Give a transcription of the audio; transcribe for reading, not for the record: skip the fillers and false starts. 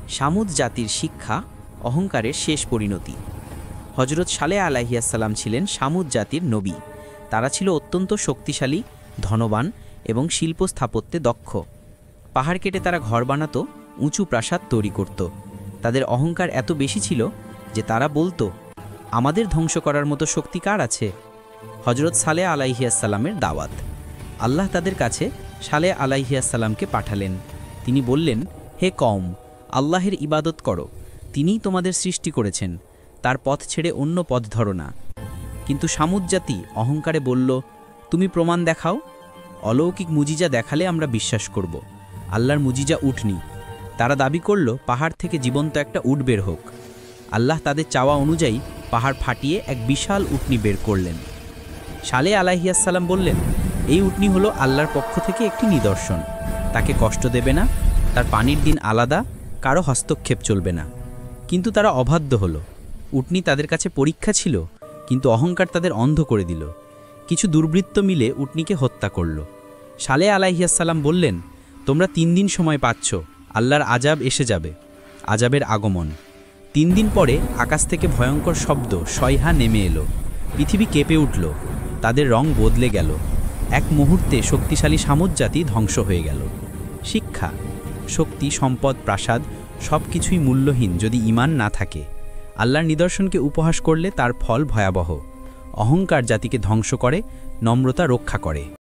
সামুদ জাতির শিক্ষা অহংকারের শেষ পরিণতি। হজরত সালেহ আলাইহিসসালাম ছিলেন সামুদ জাতির নবী। তারা ছিল অত্যন্ত শক্তিশালী, ধনবান এবং শিল্প স্থাপত্যে দক্ষ। পাহাড় কেটে তারা ঘর বানাতো, উঁচু প্রাসাদ তৈরি করত। তাদের অহংকার এত বেশি ছিল যে তারা বলতো, আমাদের ধ্বংস করার মতো শক্তি কার আছে? হজরত সালেহ আলাইহিসসালামের দাওয়াত। আল্লাহ তাদের কাছে সালেহ আলাইহিসসালামকে পাঠালেন। তিনি বললেন, হে কওম, আল্লাহের ইবাদত করো, তিনিই তোমাদের সৃষ্টি করেছেন, তার পথ ছেড়ে অন্য পথ ধরো না। কিন্তু সামুদ জাতি অহংকারে বলল, তুমি প্রমাণ দেখাও, অলৌকিক মুজিজা দেখালে আমরা বিশ্বাস করব। আল্লাহর মুজিজা উটনি। তারা দাবি করল পাহাড় থেকে জীবন্ত একটা উট বের হোক। আল্লাহ তাদের চাওয়া অনুযায়ী পাহাড় ফাটিয়ে এক বিশাল উটনি বের করলেন। সালেহ আলাইহিসসালাম বললেন, এই উটনি হলো আল্লাহর পক্ষ থেকে একটি নিদর্শন, তাকে কষ্ট দেবে না, তার পানির দিন আলাদা, কারো হস্তক্ষেপ চলবে না। কিন্তু তারা অবাধ্য হলো। উটনি তাদের কাছে পরীক্ষা ছিল, কিন্তু অহংকার তাদের অন্ধ করে দিল। কিছু দুর্বৃত্ত মিলে উটনিকে হত্যা করল। সালেহ আলাইহিসসালাম বললেন, তোমরা 3 দিন সময় পাচ্ছ, আল্লাহর আযাব এসে যাবে। আযাবের আগমন। 3 দিন পরে আকাশ থেকে ভয়ঙ্কর শব্দ সয়হা নেমে এলো। পৃথিবী কেঁপে উঠল, তাদের রং বদলে গেল। এক মুহূর্তে শক্তিশালী সামুদ জাতি ধ্বংস হয়ে গেল। শিক্ষা: শক্তি, সম্পদ, প্রাসাদ সব কিছুই মূল্যহীন যদি ঈমান না থাকে। আল্লাহর নিদর্শনকে উপহাস করলে তার ফল ভয়াবহ। অহংকার জাতিকে ধ্বংস করে, নম্রতা রক্ষা করে।